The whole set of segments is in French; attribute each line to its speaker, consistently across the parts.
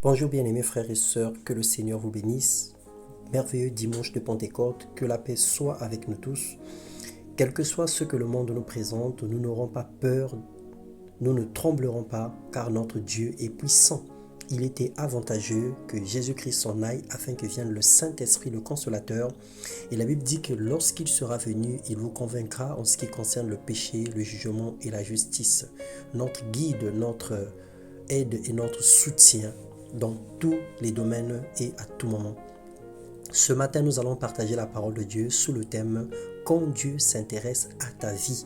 Speaker 1: Bonjour bien-aimés frères et sœurs, que le Seigneur vous bénisse. Merveilleux dimanche de Pentecôte, que la paix soit avec nous tous. Quel que soit ce que le monde nous présente, nous n'aurons pas peur, nous ne tremblerons pas, car notre Dieu est puissant. Il était avantageux que Jésus-Christ s'en aille afin que vienne le Saint-Esprit, le Consolateur. Et la Bible dit que lorsqu'il sera venu, il vous convaincra en ce qui concerne le péché, le jugement et la justice. Notre guide, notre aide et notre soutien dans tous les domaines et à tout moment. Ce matin, nous allons partager la parole de Dieu sous le thème « Quand Dieu s'intéresse à ta vie ».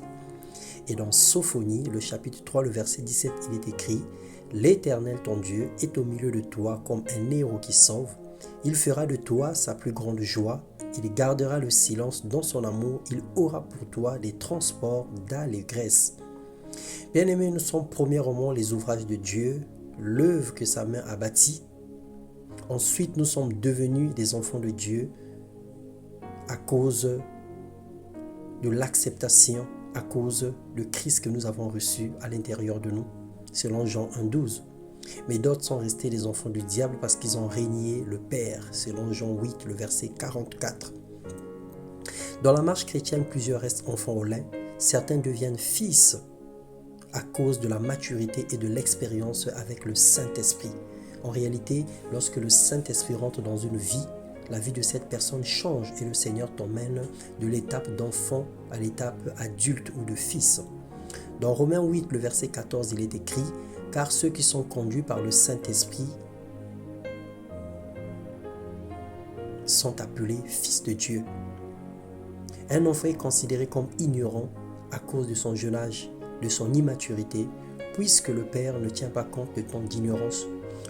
Speaker 1: Et dans Sophonie, le chapitre 3, le verset 17, il est écrit « L'Éternel, ton Dieu, est au milieu de toi comme un héros qui sauve. Il fera de toi sa plus grande joie. Il gardera le silence dans son amour. Il aura pour toi des transports d'allégresse. » Bien-aimés, nous sommes premièrement les ouvrages de Dieu, l'œuvre que sa main a bâtie. Ensuite, nous sommes devenus des enfants de Dieu à cause de l'acceptation, à cause de Christ que nous avons reçu à l'intérieur de nous, selon Jean 1,12. Mais d'autres sont restés des enfants du diable parce qu'ils ont régné le Père, selon Jean 8, le verset 44. Dans la marche chrétienne, plusieurs restent enfants au lait, certains deviennent fils à cause de la maturité et de l'expérience avec le Saint-Esprit. En réalité, lorsque le Saint-Esprit rentre dans une vie, la vie de cette personne change et le Seigneur t'emmène de l'étape d'enfant à l'étape adulte ou de fils. Dans Romains 8, le verset 14, il est écrit « Car ceux qui sont conduits par le Saint-Esprit sont appelés fils de Dieu. » Un enfant est considéré comme ignorant à cause de son jeune âge, de son immaturité, puisque le Père ne tient pas compte de ton ignorance.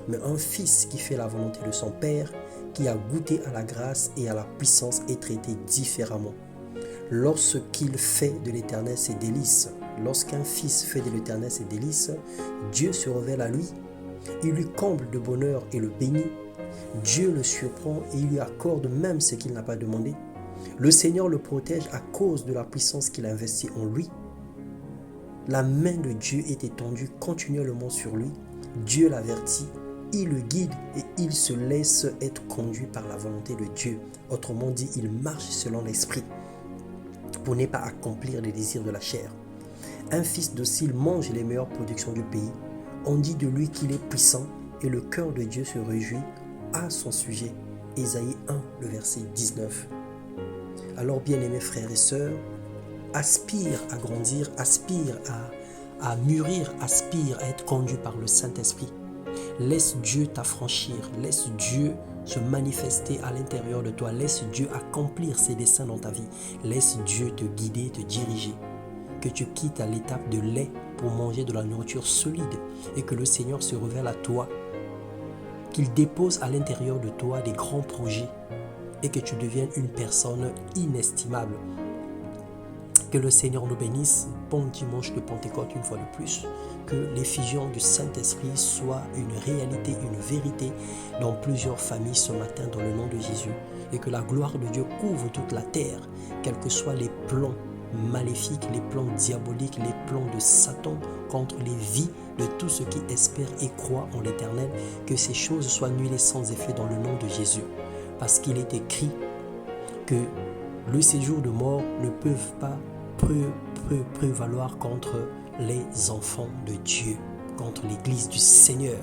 Speaker 1: Mais un fils qui fait la volonté de son Père, qui a goûté à la grâce et à la puissance, est traité différemment. Lorsqu'il fait de l'Éternel ses délices, lorsqu'un fils fait de l'Éternel ses délices, Dieu se révèle à lui. Il lui comble de bonheur et le bénit. Dieu le surprend et il lui accorde même ce qu'il n'a pas demandé. Le Seigneur le protège à cause de la puissance qu'il investit en lui. La main de Dieu est étendue continuellement sur lui. Dieu l'avertit, il le guide et il se laisse être conduit par la volonté de Dieu. Autrement dit, il marche selon l'esprit pour ne pas accomplir les désirs de la chair. Un fils docile mange les meilleures productions du pays. On dit de lui qu'il est puissant et le cœur de Dieu se réjouit à son sujet. Ésaïe 1, le verset 19. Alors bien-aimés frères et sœurs, aspire à grandir, aspire à mûrir, aspire à être conduit par le Saint-Esprit. Laisse Dieu t'affranchir, laisse Dieu se manifester à l'intérieur de toi, laisse Dieu accomplir ses desseins dans ta vie, laisse Dieu te guider, te diriger. Que tu quittes à l'étape de lait pour manger de la nourriture solide et que le Seigneur se révèle à toi, qu'il dépose à l'intérieur de toi des grands projets et que tu deviennes une personne inestimable. Que le Seigneur nous bénisse. Bon dimanche de Pentecôte une fois de plus. Que l'effusion du Saint-Esprit soit une réalité, une vérité dans plusieurs familles ce matin dans le nom de Jésus. Et que la gloire de Dieu couvre toute la terre, quels que soient les plans maléfiques, les plans diaboliques, les plans de Satan contre les vies de tous ceux qui espèrent et croient en l'Éternel. Que ces choses soient nulles et sans effet dans le nom de Jésus. Parce qu'il est écrit que le séjour de mort ne peuvent pas prévaloir contre les enfants de Dieu, contre l'église du Seigneur,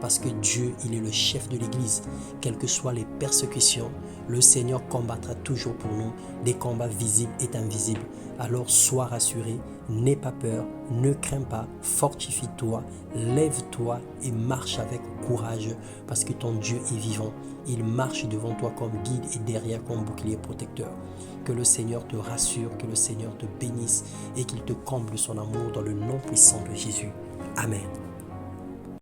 Speaker 1: parce que Dieu, il est le chef de l'église. Quelles que soient les persécutions, le Seigneur combattra toujours pour nous des combats visibles et invisibles. Alors sois rassuré, n'aie pas peur, ne crains pas, fortifie-toi, lève-toi et marche avec courage, parce que ton Dieu est vivant. Il marche devant toi comme guide et derrière comme bouclier protecteur. Que le Seigneur te rassure, que le Seigneur te bénisse et qu'il te comble son amour dans le nom puissant de Jésus. Amen.